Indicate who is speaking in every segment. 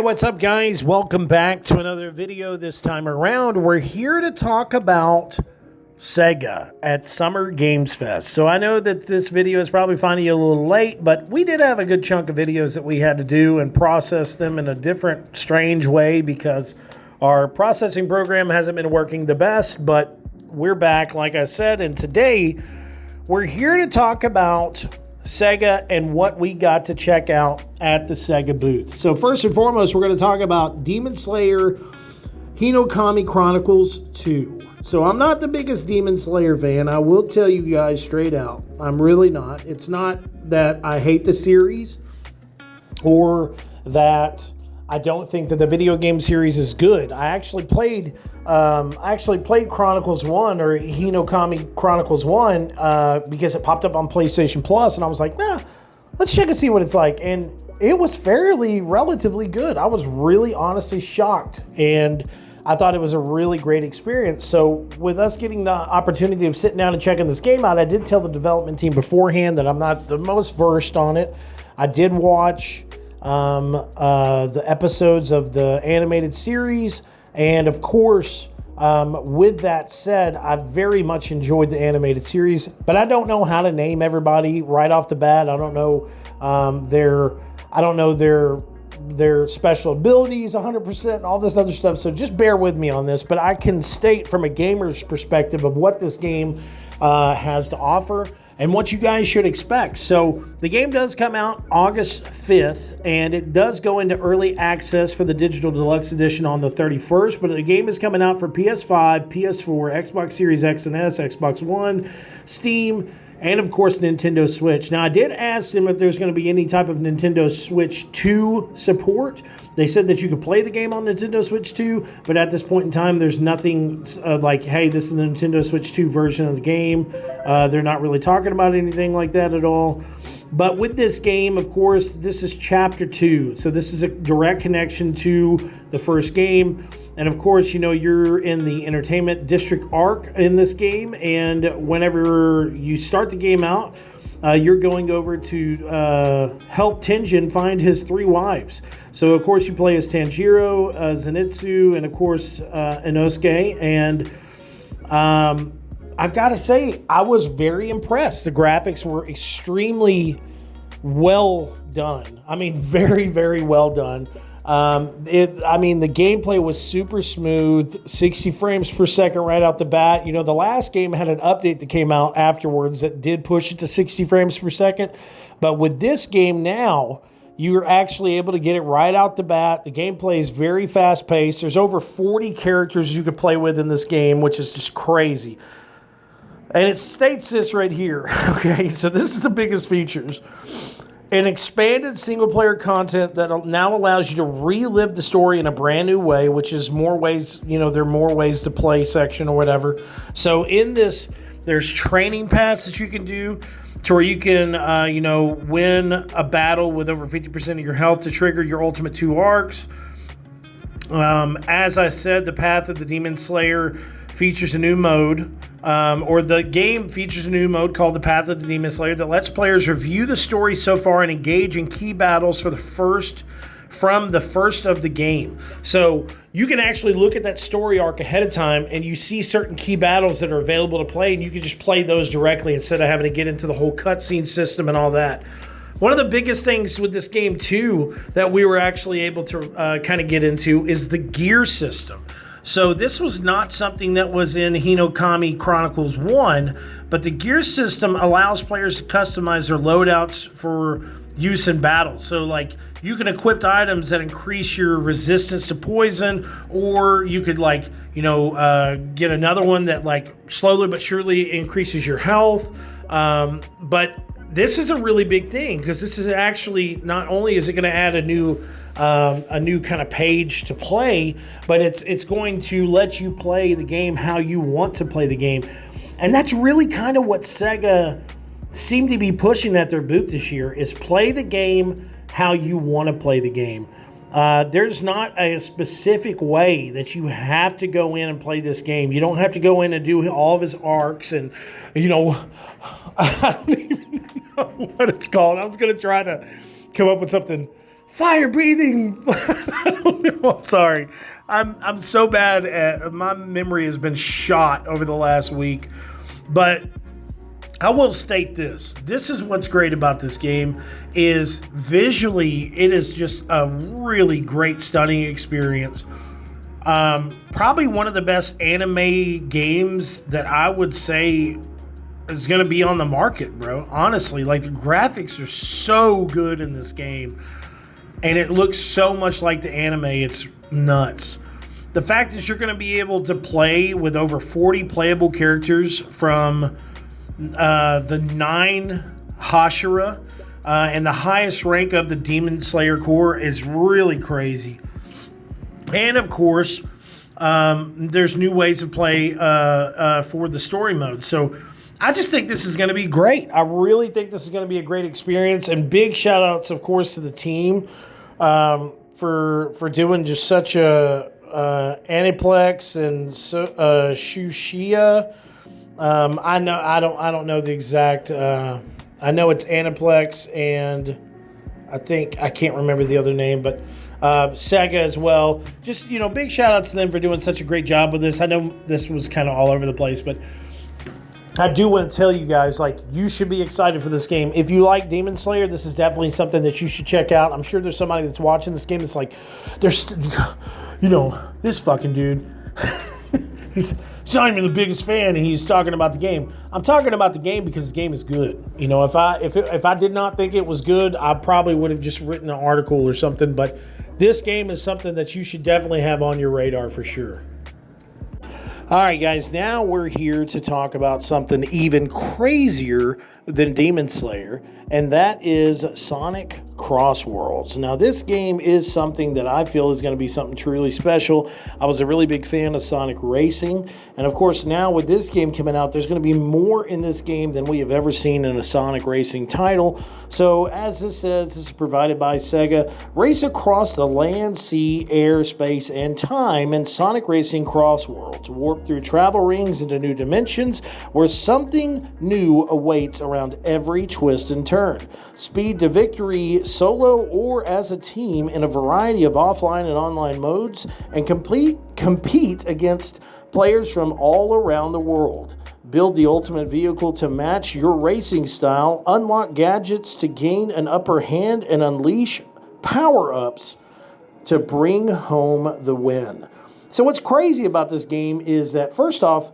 Speaker 1: What's up, guys? Welcome back to another video. This time around, we're here to talk about SEGA at Summer Games Fest. So I know that this video is probably finding you a little late, but we did have a good chunk of videos that we had to do and process them in a different, strange way because our processing program hasn't been working the best, but we're back, like I said, and today we're here to talk about SEGA and what we got to check out at the SEGA booth. So first and foremost, we're going to talk about Demon Slayer Hinokami Chronicles 2. So I'm not the biggest Demon Slayer fan. I will tell you guys straight out. I'm really not. It's not that I hate the series or that I don't think that the video game series is good. I actually played Chronicles 1 or Hinokami Chronicles 1 because it popped up on PlayStation Plus, and I was like, nah, let's check and see what it's like. And it was relatively good. I was really honestly shocked, and I thought it was a really great experience. So with us getting the opportunity of sitting down and checking this game out, I did tell the development team beforehand that I'm not the most versed on it. I did watch the episodes of the animated series, and of course, with that said, I very much enjoyed the animated series, but I don't know how to name everybody right off the bat. I don't know their special abilities 100% and all this other stuff, so just bear with me on this. But I can state from a gamer's perspective of what this game has to offer and what you guys should expect. So the game does come out August 5th, and it does go into early access for the Digital Deluxe Edition on the 31st, but the game is coming out for PS5, PS4, Xbox Series X and S, Xbox One, Steam, and of course Nintendo Switch. Now I did ask them if there's going to be any type of Nintendo Switch 2 support. They said that you could play the game on Nintendo Switch 2, but at this point in time there's nothing like, hey, this is the Nintendo Switch 2 version of the game. They're not really talking about anything like that at all. But with this game, of course, this is Chapter 2. So this is a direct connection to the first game. And of course, you know, you're in the Entertainment District arc in this game. And whenever you start the game out, you're going over to help Tenjin find his 3 wives. So, of course, you play as Tanjiro, Zenitsu, and, of course, Inosuke. And I've got to say, I was very impressed. The graphics were extremely well done. I mean, very, very well done. The gameplay was super smooth, 60 frames per second right out the bat. You know, the last game had an update that came out afterwards that did push it to 60 frames per second. But with this game now, you're actually able to get it right out the bat. The gameplay is very fast paced. There's over 40 characters you could play with in this game, which is just crazy. And it states this right here. Okay, so this is the biggest features. An expanded single-player content that now allows you to relive the story in a brand new way, which is more ways, you know, there are more ways to play section or whatever. So in this, there's training paths that you can do to where you can, win a battle with over 50% of your health to trigger your ultimate 2 arcs. As I said, the Path of the Demon Slayer features a new mode, the game features a new mode called the Path of the Demon Slayer that lets players review the story so far and engage in key battles from the first of the game. So you can actually look at that story arc ahead of time, and you see certain key battles that are available to play, and you can just play those directly instead of having to get into the whole cutscene system and all that. One of the biggest things with this game, too, that we were actually able to kind of get into is the gear system. So this was not something that was in Hinokami Chronicles 1, but the gear system allows players to customize their loadouts for use in battle. So like you can equip items that increase your resistance to poison, or you could get another one that like slowly but surely increases your health. But this is a really big thing because this is actually, not only is it going to add a new kind of page to play, but it's going to let you play the game how you want to play the game. And that's really kind of what SEGA seemed to be pushing at their booth this year, is play the game how you want to play the game. There's not a specific way that you have to go in and play this game. You don't have to go in and do all of his arcs and, I don't even know what it's called. I was going to try to come up with something fire breathing. I'm sorry. I'm so bad at, my memory has been shot over the last week. But I will state this. This is what's great about this game is visually it is just a really great stunning experience. Probably one of the best anime games that I would say is going to be on the market, bro. Honestly, like the graphics are so good in this game and it looks so much like the anime. It's nuts. The fact that you're going to be able to play with over 40 playable characters from the 9 Hashira and the highest rank of the Demon Slayer Corps is really crazy. And of course, there's new ways of play for the story mode. So I just think this is going to be great. I really think this is going to be a great experience. And big shout outs, of course, to the team for doing just such a Aniplex and Shushia. I don't know the exact. I know it's Aniplex and I can't remember the other name, but SEGA as well. Just big shout outs to them for doing such a great job with this. I know this was kind of all over the place, but I do want to tell you guys, like, you should be excited for this game. If you like Demon Slayer, this is definitely something that you should check out. I'm sure there's somebody that's watching this game that's like, this fucking dude. He's not even the biggest fan, and he's talking about the game. I'm talking about the game because the game is good. If I did not think it was good, I probably would have just written an article or something. But this game is something that you should definitely have on your radar for sure. All right, guys, now we're here to talk about something even crazier than Demon Slayer, and that is Sonic Cross Worlds. Now, this game is something that I feel is going to be something truly special. I was a really big fan of Sonic Racing, and of course, now with this game coming out, there's going to be more in this game than we have ever seen in a Sonic Racing title. So, as this says, this is provided by SEGA. Race across the land, sea, air, space, and time in Sonic Racing Cross Worlds. Warp through travel rings into new dimensions where something new awaits around every twist and turn. Speed to victory solo or as a team in a variety of offline and online modes, and compete against players from all around the world. Build the ultimate vehicle to match your racing style, unlock gadgets to gain an upper hand, and unleash power-ups to bring home the win. So what's crazy about this game is that, first off,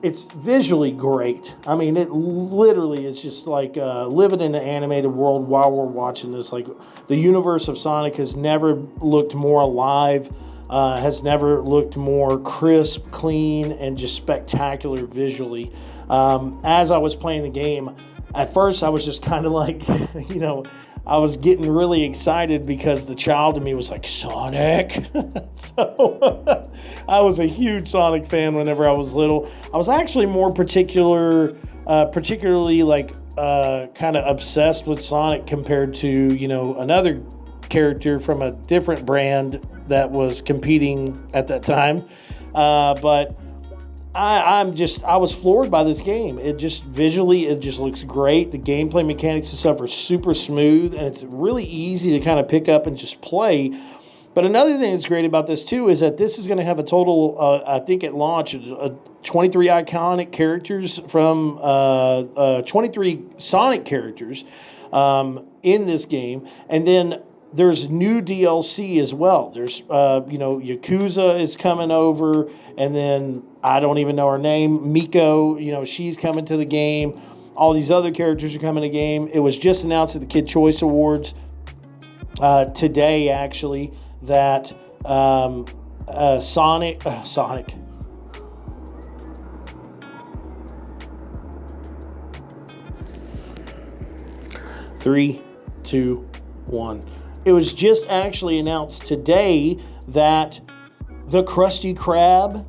Speaker 1: it's visually great. I mean, it literally is just like living in an animated world while we're watching this. Like, the universe of Sonic has never looked more alive, has never looked more crisp, clean, and just spectacular visually. As I was playing the game, at first I was just kind of like, I was getting really excited because the child in me was like, Sonic. So I was a huge Sonic fan whenever I was little. I was actually more particularly like kind of obsessed with Sonic compared to, another character from a different brand that was competing at that time. But I was floored by this game. It just visually, it just looks great. The gameplay mechanics and stuff are super smooth, and it's really easy to kind of pick up and just play. But another thing that's great about this too is that this is going to have a total, I think at launch, 23 iconic characters from 23 Sonic characters in this game, and then there's new DLC as well. There's, Yakuza is coming over, and then I don't even know her name. Miko, she's coming to the game. All these other characters are coming to the game. It was just announced at the Kid Choice Awards today, actually, that Sonic. 3, 2, 1. It was just actually announced today that the Krusty Krab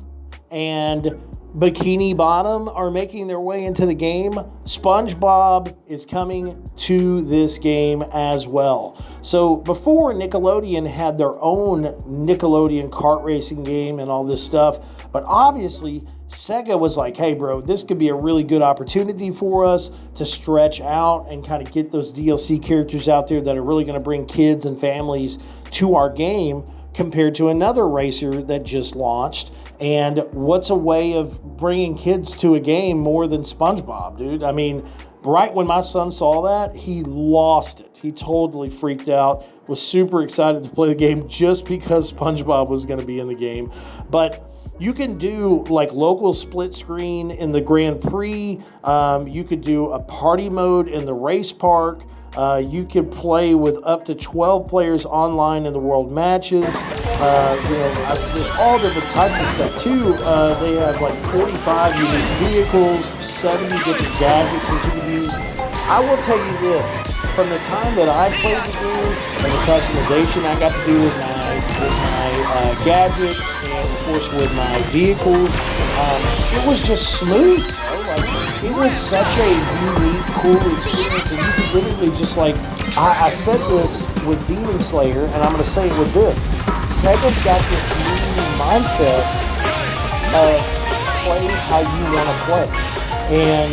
Speaker 1: and Bikini Bottom are making their way into the game, SpongeBob is coming to this game as well. So before, Nickelodeon had their own Nickelodeon kart racing game and all this stuff, but obviously SEGA was like, hey bro, this could be a really good opportunity for us to stretch out and kind of get those DLC characters out there that are really going to bring kids and families to our game, compared to another racer that just launched. And what's a way of bringing kids to a game more than SpongeBob, dude? I mean, right when my son saw that, he lost it. He totally freaked out, was super excited to play the game just because SpongeBob was going to be in the game. But you can do like local split screen in the Grand Prix. You could do a party mode in the race park. You could play with up to 12 players online in the world matches. There's all different types of stuff too. They have like 45 unique vehicles, 70 different gadgets that you can use. I will tell you this, from the time that I played the game and the customization I got to do with my gadgets and of course with my vehicles, it was just smooth, bro. Like, it was such a unique, cool experience, and you could literally just like, I said this with Demon Slayer, and I'm going to say it with this. SEGA's got this new mindset of play how you want to play. And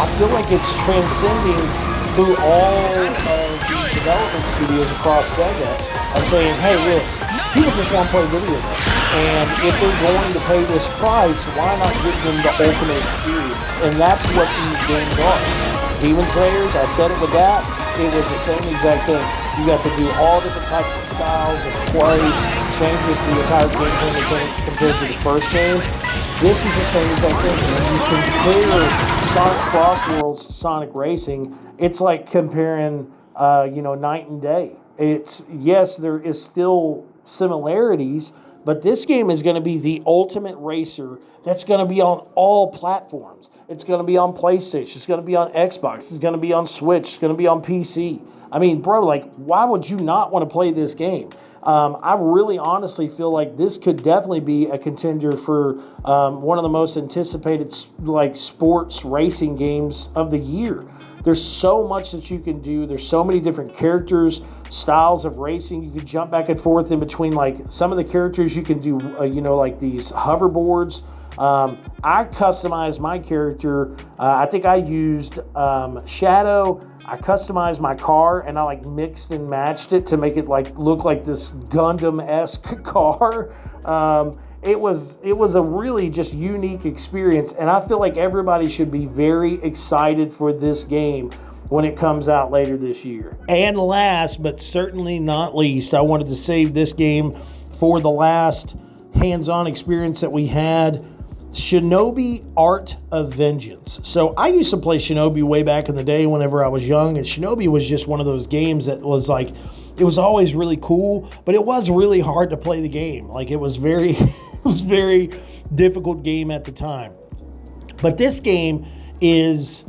Speaker 1: I feel like it's transcending through all of the development studios across SEGA of saying, hey, look, people just want to play video games. And if they're going to pay this price, why not give them the ultimate experience? And that's what these games are. Demon Slayers, I said it with that, it was the same exact thing. You got to do all different types of styles of play, changes the entire gameplay mechanics compared to the first game. This is the same exact thing. When you compare Sonic Crossworld's Sonic Racing, it's like comparing, night and day. Yes, there is still similarities, but this game is going to be the ultimate racer that's going to be on all platforms. It's going to be on PlayStation. It's going to be on Xbox. It's going to be on Switch. It's going to be on PC. I mean, bro, like, why would you not want to play this game? I really honestly feel like this could definitely be a contender for one of the most anticipated sports racing games of the year. There's so much that you can do. There's so many different characters, styles of racing. You can jump back and forth in between, like, some of the characters you can do, like these hoverboards. I customized my character. I think I used Shadow. I customized my car and I mixed and matched it to make it look like this Gundam-esque car. It was a really just unique experience, and I feel like everybody should be very excited for this game when it comes out later this year. And last but certainly not least, I wanted to save this game for the last hands-on experience that we had. Shinobi Art of Vengeance. So I used to play Shinobi way back in the day whenever I was young, and Shinobi was just one of those games that was like, it was always really cool, but it was really hard to play the game. Like, it was very very difficult game at the time. But this game is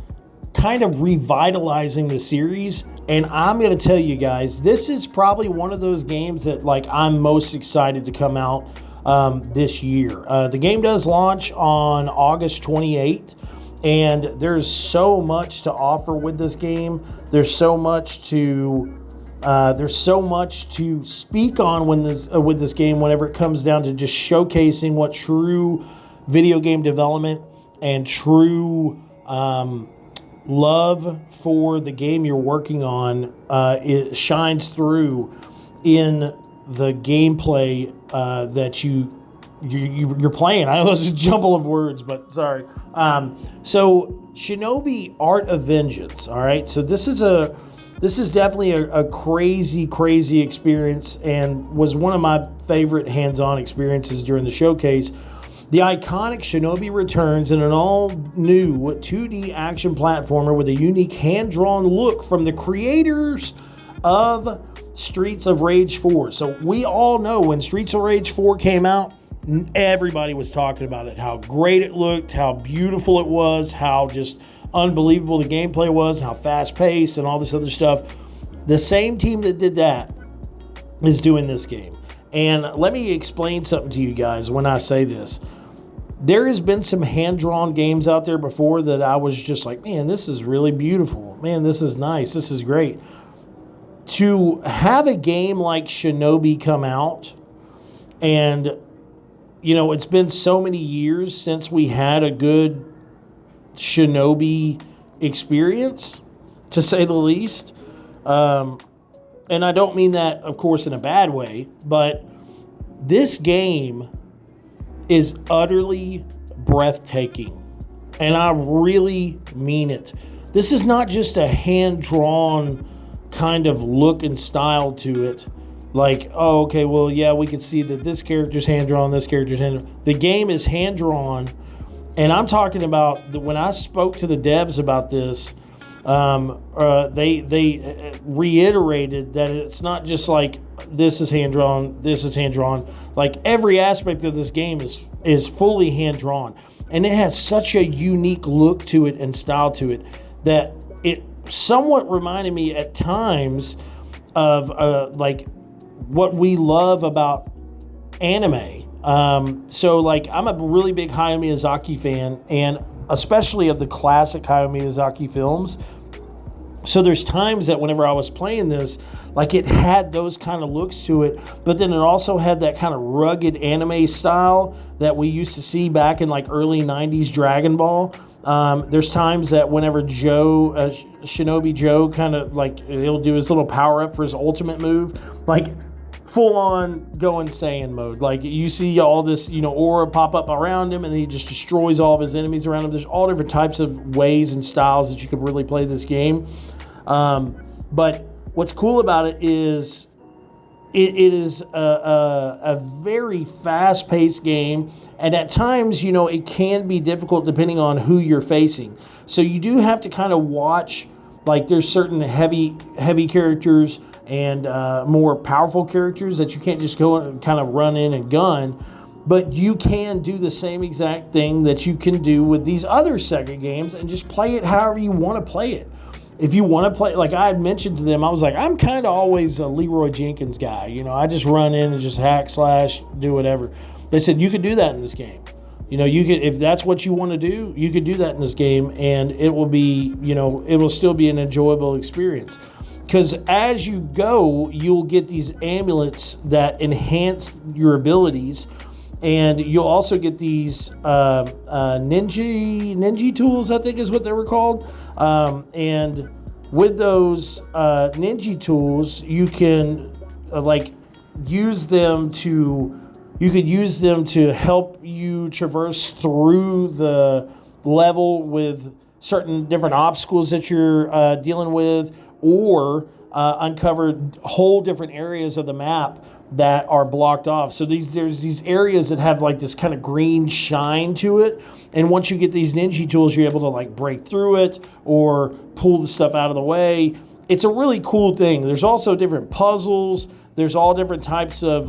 Speaker 1: kind of revitalizing the series, and I'm going to tell you guys, this is probably one of those games that I'm most excited to come out this year. The game does launch on August 28th, and there's so much to offer with this game. There's so much to speak on with this game whenever it comes down to just showcasing what true video game development and true love for the game you're working on it shines through in the gameplay that you're playing. I know it's a jumble of words, but sorry. So Shinobi Art of Vengeance. All right. So this is definitely a crazy experience, and was one of my favorite hands-on experiences during the showcase. The iconic Shinobi returns in an all-new 2D action platformer with a unique hand-drawn look from the creators of Streets of Rage 4. So we all know when Streets of Rage 4 came out, everybody was talking about it, how great it looked, how beautiful it was, how just unbelievable the gameplay was, how fast-paced and all this other stuff. The same team that did that is doing this game. And let me explain something to you guys when I say this. there has been some hand-drawn games out there before that I was just like, man, this is really beautiful. Man, this is nice. This is great. To have a game like Shinobi come out, and, it's been so many years since we had a good Shinobi experience, to say the least. And I don't mean that, of course, in a bad way, but this game is utterly breathtaking. And I really mean it. This is not just a hand-drawn kind of look and style to it. Like, oh, okay, well, yeah, we can see that this character's hand-drawn, this character's hand-drawn. The game is hand-drawn. And I'm talking about, when I spoke to the devs about this, they reiterated that it's not just like this is hand drawn, this is hand drawn. Like every aspect of this game is fully hand drawn, and it has such a unique look to it and style to it that it somewhat reminded me at times of like what we love about anime. So like I'm a really big Hayao Miyazaki fan, and especially of the classic Hayao Miyazaki films. So there's times that whenever I was playing this, like it had those kind of looks to it, but then it also had that kind of rugged anime style that we used to see back in like early 90s Dragon Ball. There's times that whenever Shinobi Joe kind of like, he'll do his little power up for his ultimate move, like full on go Saiyan mode. Like you see all this, aura pop up around him, and he just destroys all of his enemies around him. There's all different types of ways and styles that you can really play this game. But what's cool about it is it is a very fast-paced game, and at times, it can be difficult depending on who you're facing. So you do have to kind of watch, like there's certain heavy characters and more powerful characters that you can't just go and kind of run in and gun, but you can do the same exact thing that you can do with these other SEGA games and just play it however you want to play it. If you want to play, like I had mentioned to them, I was like, I'm kind of always a Leroy Jenkins guy. I just run in and just hack slash, do whatever. They said you could do that in this game. You could, if that's what you want to do, you could do that in this game, and it will be, it will still be an enjoyable experience. Because as you go, you'll get these amulets that enhance your abilities, and you'll also get these ninja tools, I think is what they were called. And with those ninja tools, you can use them to help you traverse through the level with certain different obstacles that you're dealing with, or uncover whole different areas of the map that are blocked off. So there's these areas that have like this kind of green shine to it, and once you get these ninja tools, you're able to like break through it or pull the stuff out of the way. It's a really cool thing. There's also different puzzles. There's all different types of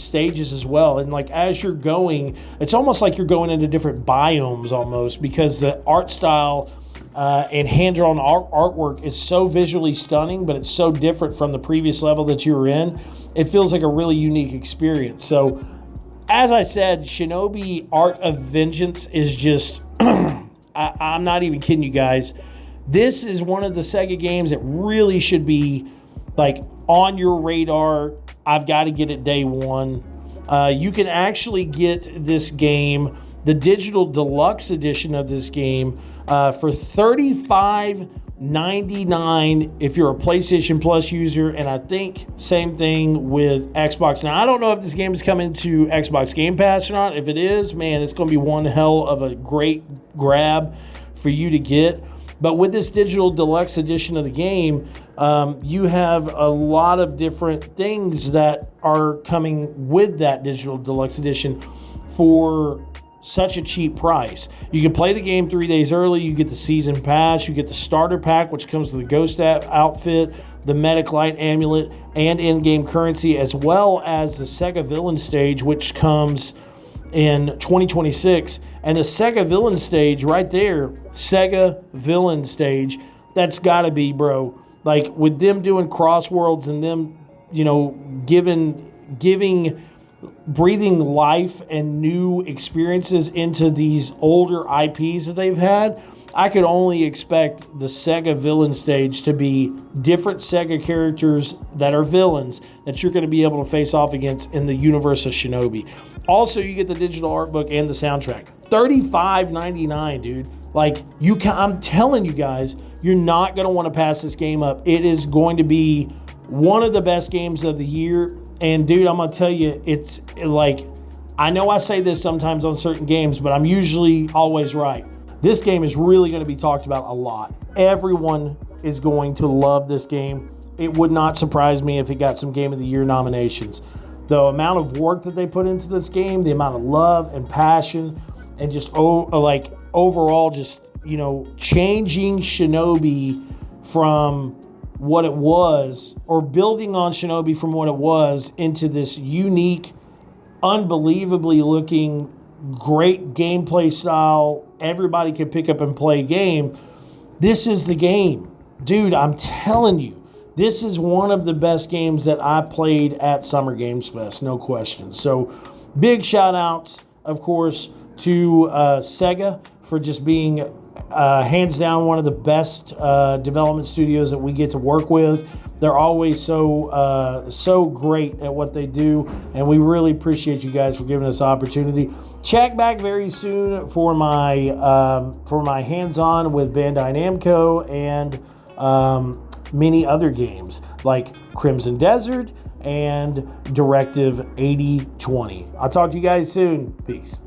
Speaker 1: stages as well. And like as you're going, it's almost like you're going into different biomes almost, because the art style and hand-drawn artwork is so visually stunning, but it's so different from the previous level that you were in. It feels like a really unique experience. So, as I said, Shinobi Art of Vengeance is just, I'm not even kidding you guys. This is one of the SEGA games that really should be like on your radar. I've got to get it day one. You can actually get this game, the digital deluxe edition of this game, for $35.99 if you're a PlayStation Plus user, and I think same thing with Xbox. Now, I don't know if this game is coming to Xbox Game Pass or not. If it is, man, it's going to be one hell of a great grab for you to get. But with this digital deluxe edition of the game, you have a lot of different things that are coming with that digital deluxe edition for such a cheap price. You can play the game 3 days early. You get the season pass. You get the starter pack, which comes with the ghost outfit, the medic light amulet, and in-game currency, as well as the SEGA villain stage, which comes in 2026. And the SEGA villain stage right there, SEGA villain stage, that's gotta be, bro. Like with them doing crossworlds and them, giving breathing life and new experiences into these older IPs that they've had, I could only expect the SEGA villain stage to be different SEGA characters that are villains that you're going to be able to face off against in the universe of Shinobi. Also, you get the digital art book and the soundtrack. $35.99, dude. Like, I'm telling you guys, you're not going to want to pass this game up. It is going to be one of the best games of the year. And, dude, I'm going to tell you, it's like, I know I say this sometimes on certain games, but I'm usually always right. This game is really going to be talked about a lot. Everyone is going to love this game. It would not surprise me if it got some Game of the Year nominations. The amount of work that they put into this game, the amount of love and passion, and just overall just, changing Shinobi from what it was, or building on Shinobi from what it was into this unique, unbelievably looking, great gameplay style, everybody can pick up and play game. This is the game. Dude, I'm telling you, this is one of the best games that I played at Summer Games Fest, no question. So big shout outs, of course, to SEGA for just being hands down one of the best development studios that we get to work with. They're always so great at what they do, and we really appreciate you guys for giving us the opportunity. Check back very soon for my hands-on with Bandai Namco and many other games like Crimson Desert and Directive 8020. I'll talk to you guys soon. Peace.